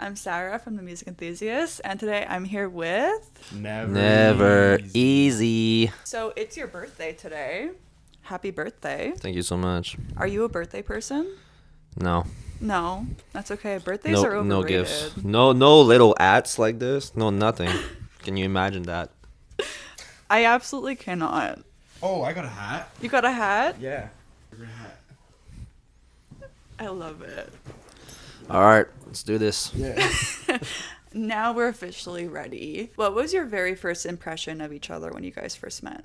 I'm Sarah from the Music Enthusiast, and today I'm here with... Never easy. So it's your birthday today. Happy birthday. Thank you so much. Are you a birthday person? No. No, that's okay. Birthdays are No overrated. gifts. No little ads like this. No nothing. Can you imagine that? I absolutely cannot. Oh, I got a hat. You got a hat? Yeah. Hat. I love it. All right, let's do this. Yeah. Now we're officially ready. What was your very first impression of each other when you guys first met?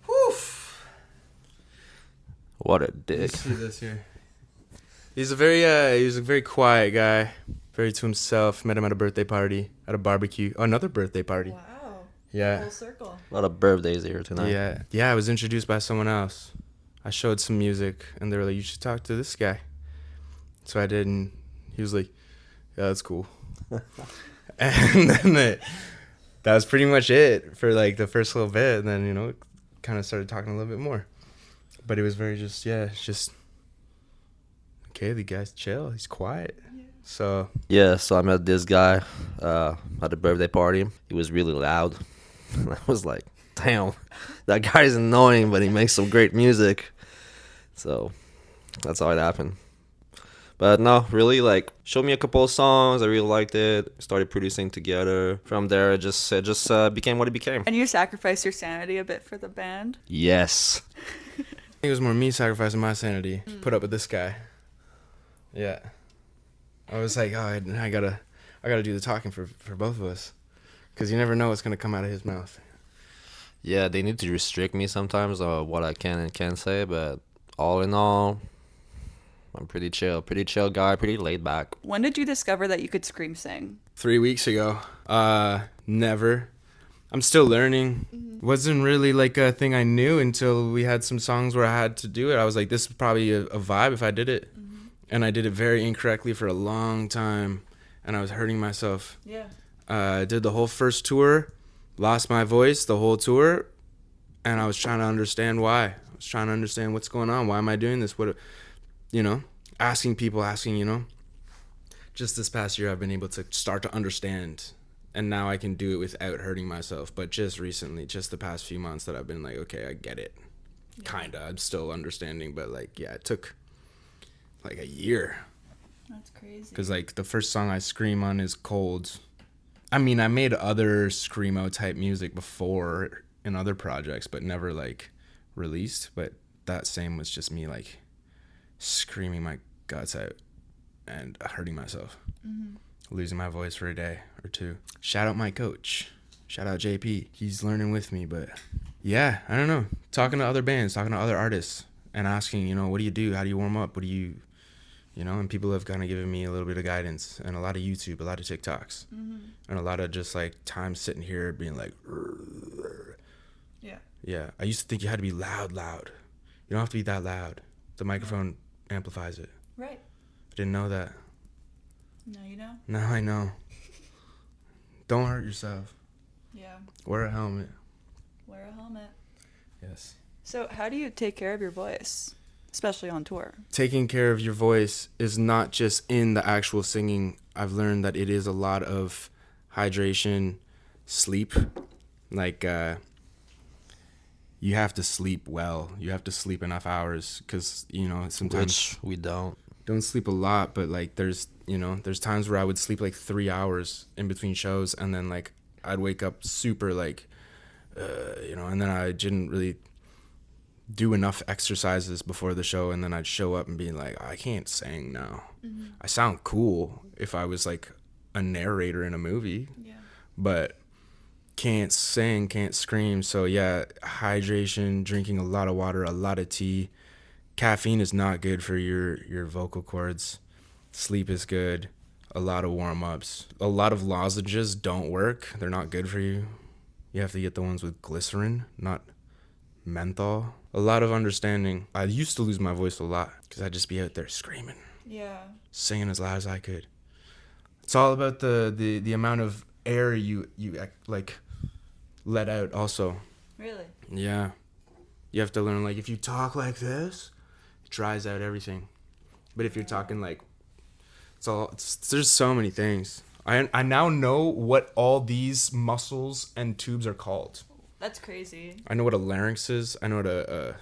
Woof. What a Let's dick. see this here. He's a very quiet guy, very to himself. Met him at a birthday party, at a barbecue, another birthday party. Wow. Yeah. Full circle. A lot of birthdays here tonight. Yeah. I was introduced by someone else. I showed some music, and they were like, "You should talk to this guy." So I did, and he was like, "Yeah, that's cool." And then that was pretty much it for like the first little bit. And then kind of started talking a little bit more. But it was very just okay. The guy's chill. He's quiet. Yeah. So So I met this guy at a birthday party. He was really loud. I was like, damn, that guy's annoying, but he makes some great music. So that's how it happened. But no, really, like, showed me a couple of songs. I really liked it. Started producing together. From there, it just became what it became. And you sacrificed your sanity a bit for the band? Yes. it was more me sacrificing my sanity to put up with this guy. Yeah. I was like, oh, I gotta do the talking for both of us, because you never know what's gonna come out of his mouth. Yeah, they need to restrict me sometimes on what I can and can't say, but all in all, I'm pretty chill guy, pretty laid back. When did you discover that you could scream sing? 3 weeks ago. Never. I'm still learning. Wasn't really like a thing I knew until we had some songs where I had to do it. I was like, this is probably a vibe if I did it. And I did it very incorrectly for a long time, and I was hurting myself. Yeah. Did the whole first tour, lost my voice the whole tour, and I was trying to understand why. I was trying to understand what's going on. Why am I doing this? Asking people. Just this past year, I've been able to start to understand, and now I can do it without hurting myself. But just recently, just the past few months, that I've been like, okay, I get it. Yeah. Kinda. I'm still understanding, but it took like a year. That's crazy. Because the first song I scream on is Cold. I mean, I made other screamo type music before in other projects, but never released. But that same was just me screaming my guts out and hurting myself, losing my voice for a day or two. Shout out my coach. Shout out JP. He's learning with me, but yeah, I don't know. Talking to other bands, talking to other artists, and asking, what do you do? How do you warm up? What do you, and people have kind of given me a little bit of guidance, and a lot of YouTube, a lot of TikToks, and a lot of just time sitting here being like, yeah. I used to think you had to be loud. You don't have to be that loud. The microphone amplifies it. Right. I didn't know that. Now you know? Now I know. Don't hurt yourself. Yeah. Wear a helmet. Wear a helmet. Yes. So how do you take care of your voice, especially on tour? Taking care of your voice is not just in the actual singing. I've learned that it is a lot of hydration, sleep. You have to sleep well. You have to sleep enough hours, because sometimes Which we don't sleep a lot, but there's times where I would sleep 3 hours in between shows, and then I'd wake up super and then I didn't really do enough exercises before the show, and then I'd show up and be like, I can't sing now. I sound cool if I was a narrator in a movie, but can't sing, can't scream. So yeah, hydration, drinking a lot of water, a lot of tea. Caffeine is not good for your vocal cords. Sleep is good. A lot of warm-ups. A lot of lozenges don't work. They're not good for you. You have to get the ones with glycerin, not menthol. A lot of understanding. I used to lose my voice a lot because I'd just be out there screaming. Yeah. Singing as loud as I could. It's all about the amount of air you let out also. Really? Yeah. You have to learn, if you talk like this, it dries out everything. But if you're talking There's so many things. I now know what all these muscles and tubes are called. That's crazy. I know what a larynx is. I know what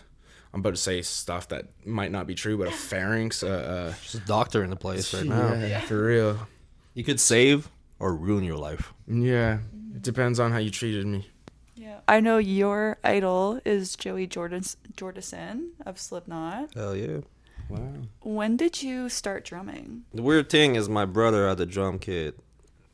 I'm about to say stuff that might not be true, but a pharynx. There's a doctor in the place right now. Yeah, for real. You could save or ruin your life. Yeah, it depends on how you treated me. Yeah. I know your idol is Joey Jordison of Slipknot. Hell yeah. Wow. When did you start drumming? The weird thing is my brother had the drum kit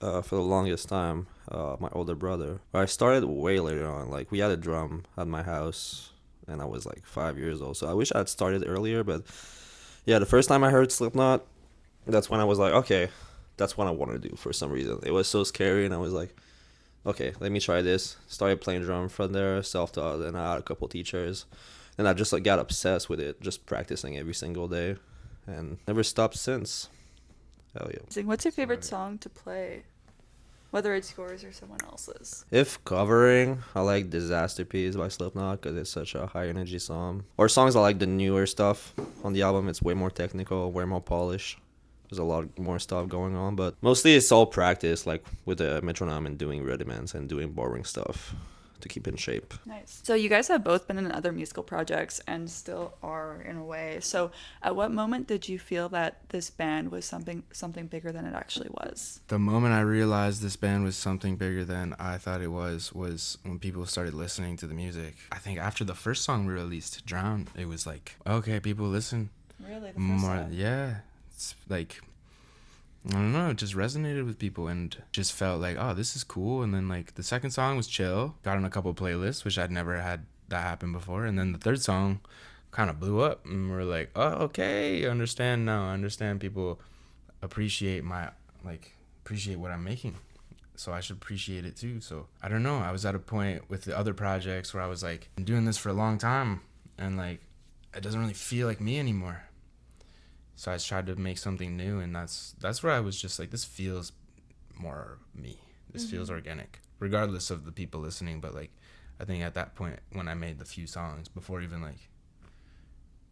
for the longest time, my older brother. I started way later on. Like, we had a drum at my house, and I was like 5 years old. So I wish I had started earlier, but yeah, the first time I heard Slipknot, that's when I was like, okay, that's what I want to do for some reason. It was so scary, and I was like, okay, let me try this. Started playing drum from there, self-taught, and I had a couple teachers. And I just like got obsessed with it, just practicing every single day, and never stopped since. Hell yeah. What's your favorite song to play? Whether it's yours or someone else's. If covering, I like Disaster Piece by Slipknot because it's such a high energy song. Or songs I like the newer stuff on the album. It's way more technical, way more polished. There's a lot more stuff going on, but mostly it's all practice, like with the metronome and doing rudiments and doing boring stuff to keep in shape. Nice. So you guys have both been in other musical projects and still are in a way. So at what moment did you feel that this band was something bigger than it actually was? The moment I realized this band was something bigger than I thought it was when people started listening to the music. I think after the first song we released, Drown, it was like, okay, people listen. Really? The first More, song? yeah. It's like, I don't know, it just resonated with people and just felt like, oh, this is cool. And then like the second song was chill, got on a couple playlists, which I'd never had that happen before. And then the third song kind of blew up, and we're like, oh, okay, I understand now. I understand people appreciate appreciate what I'm making, so I should appreciate it too. So I don't know, I was at a point with the other projects where I was like, I'm doing this for a long time, and like it doesn't really feel like me anymore. So I tried to make something new, and that's where I was just like, this feels more me. This feels organic, regardless of the people listening. But like, I think at that point when I made the few songs, before even like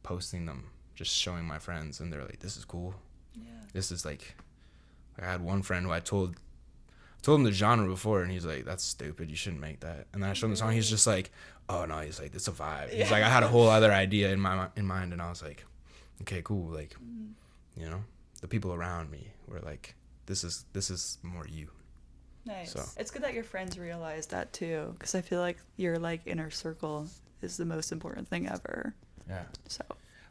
posting them, just showing my friends, and they're like, this is cool. Yeah. This is like I had one friend who I told him the genre before, and he's like, that's stupid, you shouldn't make that. And then I showed him the song, he's just like, oh no, he's like, it's a vibe. He's like, I had a whole other idea in mind, and I was like, okay, cool. Like, you know, the people around me were like, this is more you. Nice. So. It's good that your friends realize that too, because I feel like your like inner circle is the most important thing ever. Yeah. So.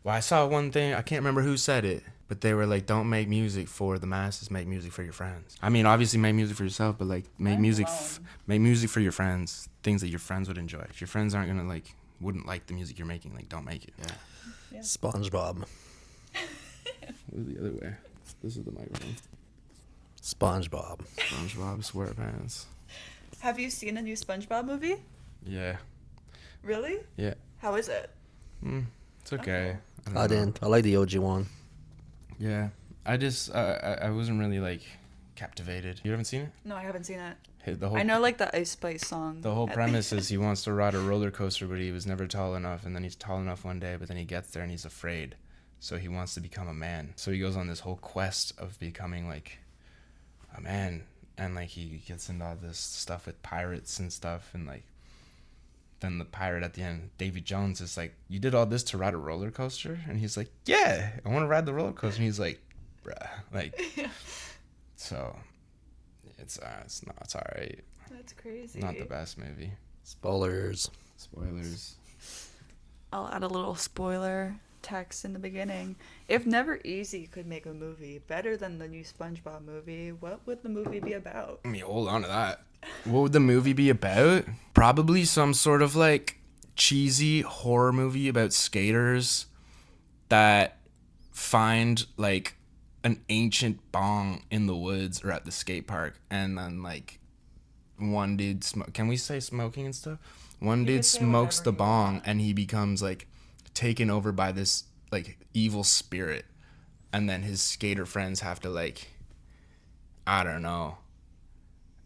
Well, I saw one thing, I can't remember who said it, but they were like, don't make music for the masses, make music for your friends. I mean, obviously make music for yourself, but like make music for your friends, things that your friends would enjoy. If your friends wouldn't like the music you're making, like don't make it. Yeah. SpongeBob. The other way. This is the microphone. SpongeBob. SpongeBob SquarePants. Have you seen a new SpongeBob movie? Yeah. Really? Yeah. How is it? It's okay. I don't know. didn't. I like the OG one. Yeah. I just I wasn't really like captivated. You haven't seen it? No, I haven't seen it. The whole I know like the Ice Spice song. The whole premise is he wants to ride a roller coaster, but he was never tall enough, and then he's tall enough one day, but then he gets there and he's afraid. So he wants to become a man. So he goes on this whole quest of becoming like a man, and like he gets into all this stuff with pirates and stuff, and like then the pirate at the end, Davy Jones, is like, you did all this to ride a roller coaster? And he's like, yeah, I want to ride the roller coaster. And he's like, bruh, like, so it's all right. That's crazy. Not the best movie. Spoilers. Spoilers. I'll add a little spoiler text in the beginning. If Never Easy could make a movie better than the new SpongeBob movie, what would the movie be about? I mean, hold on to that. What would the movie be about? Probably some sort of like cheesy horror movie about skaters that find like an ancient bong in the woods or at the skate park, and then like one dude can we say smoking and stuff? One dude smokes the bong and he becomes like taken over by this like evil spirit, and then his skater friends have to like, I don't know,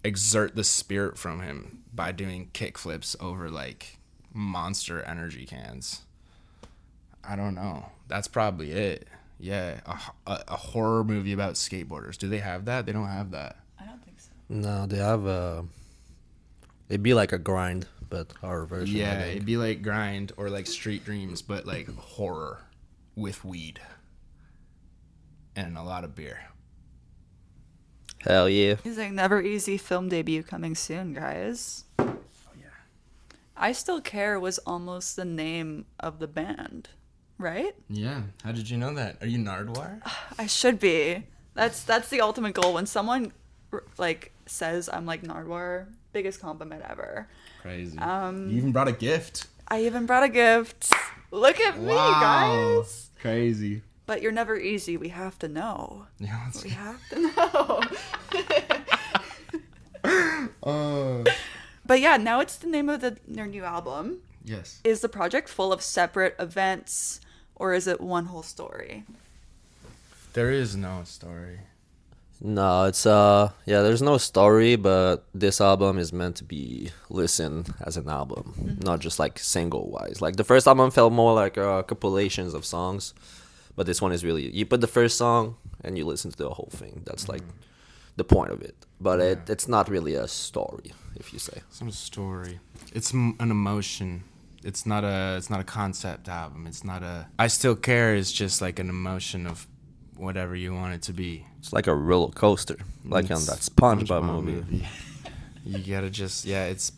exert the spirit from him by doing kickflips over like Monster energy cans. I don't know. That's probably it. Yeah, a horror movie about skateboarders. Do they have that? They don't have that. I don't think so. No, they have it'd be like a grind, but our version. Yeah, I think. it'd be like Grind or like Street Dreams, but like horror with weed and a lot of beer. Hell yeah. Amazing. Never Easy film debut coming soon, guys. Oh yeah. I Still Care was almost the name of the band, right? Yeah. How did you know that? Are you Nardwar? I should be. That's the ultimate goal. When someone like says I'm like Nardwar, biggest compliment ever. Crazy. You even brought a gift. I even brought a gift. Look at me, guys. Crazy. But you're never easy. We have to know. Yeah. We have to know. But yeah, now it's the name of their new album. Yes. Is the project full of separate events, or is it one whole story? There is no story. No, it's there's no story, but this album is meant to be listened as an album, not just like single wise. Like the first album felt more like compilations of songs, but this one is really, you put the first song and you listen to the whole thing. That's like the point of it. But it's not really a story, if you say. Some story. It's an emotion. It's not a concept album. It's not a. I Still Care is just like an emotion of whatever you want it to be. It's like a roller coaster, like on that SpongeBob movie. You gotta just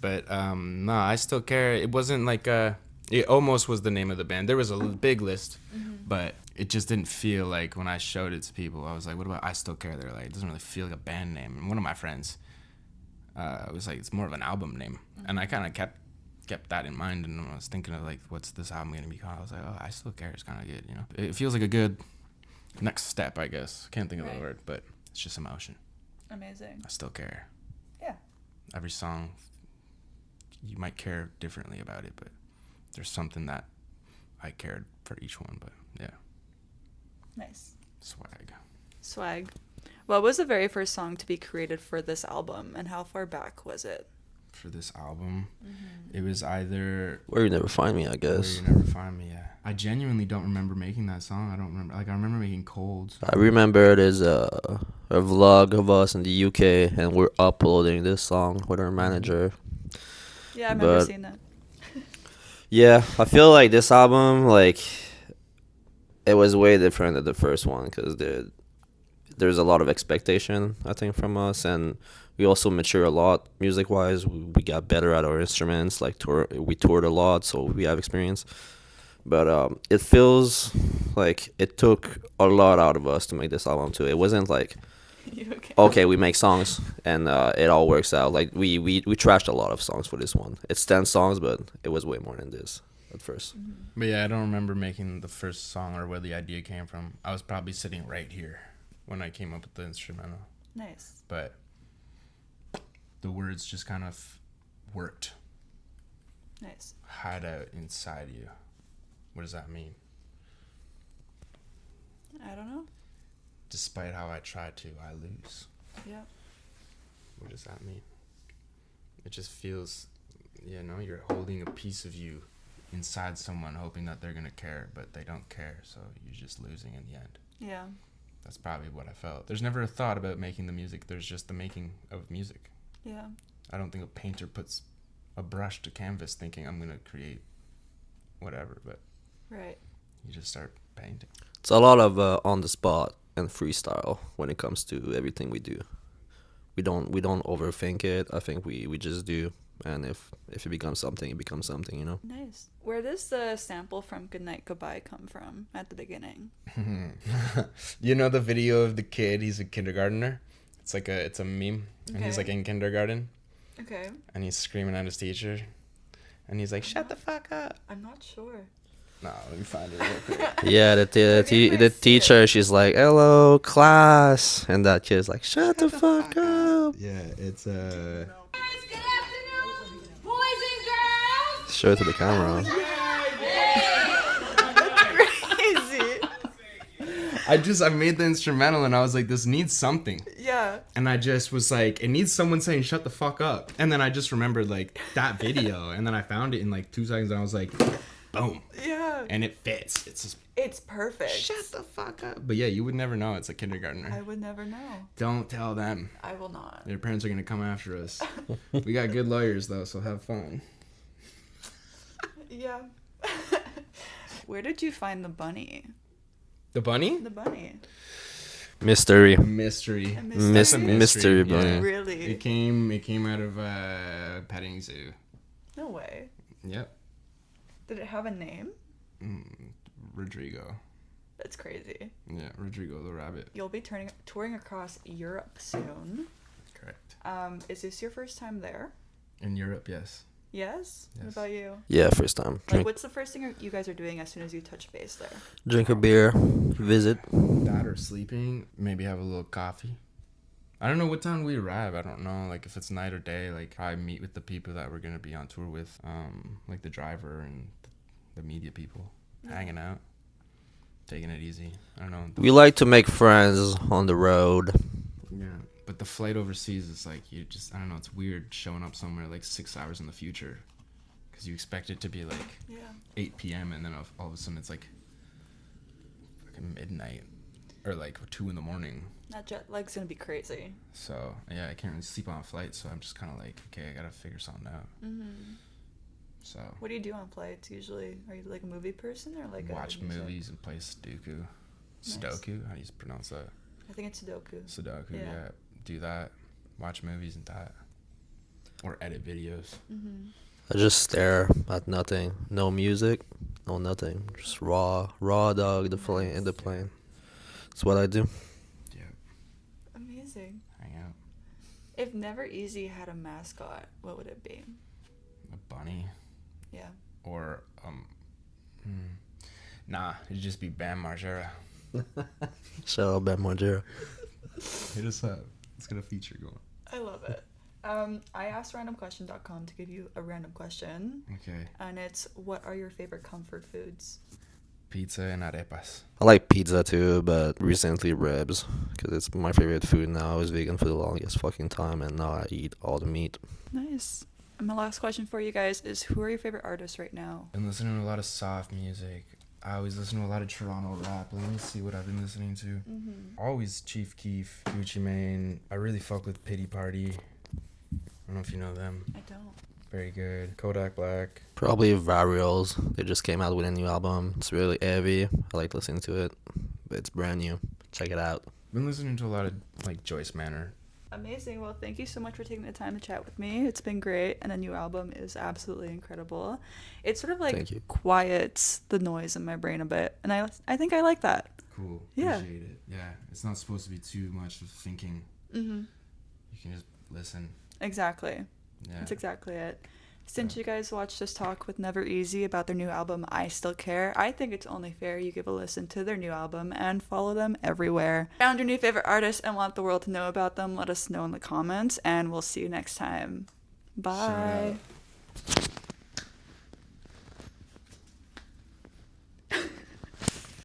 but no, I Still Care. It wasn't like it almost was the name of the band. There was a big list, but it just didn't feel like when I showed it to people. I was like, what about I Still Care? They're like, it doesn't really feel like a band name. And one of my friends was like, it's more of an album name, and I kind of kept that in mind. And when I was thinking of like, what's this album gonna be called? I was like, oh, I Still Care is kind of good. You know, it feels like a good next step, I guess. Can't think of the word, but it's just emotion. Amazing. I still care. Yeah. Every song, you might care differently about it, but there's something that I cared for each one. But yeah. Nice. Swag. What was the very first song to be created for this album, and how far back was it? For this album, it was either Where You Never Find Me, I guess. Where You Never Find Me. Yeah, I genuinely don't remember making that song. I don't remember. Like I remember making Cold. I remember there's a vlog of us in the UK, and we're uploading this song with our manager. Yeah, I remember But- seeing that. Yeah, I feel like this album, like, it was way different than the first one, because there's a lot of expectation, I think, from us, and we also mature a lot music-wise. We got better at our instruments, like we toured a lot, so we have experience. But it feels like it took a lot out of us to make this album too. It wasn't like, You okay? okay, we make songs and it all works out. Like we trashed a lot of songs for this one. It's 10 songs, but it was way more than this at first. But yeah, I don't remember making the first song or where the idea came from. I was probably sitting right here when I came up with the instrumental. Nice. But the words just kind of worked. Nice. Hide out inside you. What does that mean? I don't know. Despite how I try to, I lose. Yeah. What does that mean? It just feels, you're holding a piece of you inside someone, hoping that they're going to care, but they don't care, so you're just losing in the end. Yeah. That's probably what I felt. There's never a thought about making the music. There's just the making of music. Yeah. I don't think a painter puts a brush to canvas thinking I'm going to create whatever, but Right. you just start painting. It's a lot of on the spot and freestyle when it comes to everything we do. We don't overthink it. I think we just do, and if it becomes something, it becomes something, you know. Nice. Where does the sample from Goodnight Goodbye come from at the beginning? You know the video of the kid? He's a kindergartner. It's a meme, and he's Okay. like in kindergarten, Okay. and he's screaming at his teacher, and he's like, "Shut the fuck up!" I'm not sure. No, let me find it real quick. Yeah, Where did I the see teacher, she's like, "Hello, class," and that kid's like, "Shut the fuck up." Yeah, it's Good afternoon, boys and girls. Show it to the camera. Crazy. I made the instrumental, and I was like, this needs something. Yeah. And I just was like, it needs someone saying, "Shut the fuck up." And then I just remembered like that video, and then I found it in like 2 seconds, and I was like, boom. Yeah. And it fits. It's just It's perfect. Shut the fuck up. But yeah, you would never know. It's a kindergartner. I would never know. Don't tell them. I will not. Their parents are gonna come after us. We got good lawyers though, so have fun. Yeah. Where did you find the bunny? The bunny? The bunny. Mystery. Mystery. A That's a mystery Yeah. bunny. Really? It came out of petting zoo. No way. Yep. Did it have a name? Rodrigo. That's crazy. Yeah, Rodrigo the rabbit. You'll be touring across Europe soon. Correct. Is this your first time there? In Europe, yes. Yes? What Yes. about you? Yeah, first time. Like, Drink, what's the first thing you guys are doing as soon as you touch base there? drink a beer, visit. That or sleeping. Maybe have a little coffee. I don't know what time we arrive. I don't know, like if it's night or day. Like I meet with the people that we're gonna be on tour with, like the driver and the media people, hanging out, taking it easy. I don't know. We like to make friends on the road. Yeah, but the flight overseas is like you just I don't know. It's weird showing up somewhere like 6 hours in the future, because you expect it to be like Yeah. 8 p.m. and then all of a sudden it's like fucking midnight or like 2 in the morning. That jet lag's gonna be crazy. So yeah, I can't really sleep on a flight. So I'm just kind of like, okay, I gotta figure something out. So What do you do on flights usually? Are you like a movie person or like watch a music? movies and play Sudoku. Nice. Sudoku? How do you pronounce that? I think it's Sudoku. Sudoku. Yeah. Yeah. Do that. Watch movies and that. Or edit videos. I just stare at nothing. No music, no nothing. Just raw dog the plane. That's what I do. Yeah. Amazing. Hang out. If Never Easy had a mascot, what would it be? A bunny. Yeah. Or nah, it'd just be Bam Margera. Shout out Ben Margera. Hit us up. Let's get a feature going. I love it. I asked randomquestion.com to give you a random question, Okay. and it's, what are your favorite comfort foods? Pizza and arepas. I like pizza too, but recently ribs, because it's my favorite food now. I was vegan for the longest fucking time, and now I eat all the meat. Nice. And my last question for you guys is, who are your favorite artists right now? Been listening to a lot of soft music. I always listen to a lot of Toronto rap. Let me see what I've been listening to. Always Chief Keef, Gucci Mane. I really fuck with Pity Party. I don't know if you know them. I don't. Very good. Kodak Black. Probably Varials. They just came out with a new album. It's really heavy. I like listening to it, but it's brand new. Check it out. Been listening to a lot of like Joyce Manor. Amazing. Well, thank you so much for taking the time to chat with me. It's been great, and the new album is absolutely incredible. It sort of like Thank you. quiets the noise in my brain a bit, and I think I like that. Cool. Yeah. Appreciate it. Yeah. It's not supposed to be too much of thinking. You can just listen. Exactly. Yeah. That's exactly it. Since you guys watched us talk with Never Easy about their new album, I Still Care, I think it's only fair you give a listen to their new album and follow them everywhere. Found your new favorite artist and want the world to know about them? Let us know in the comments, and we'll see you next time. Bye. Shout out.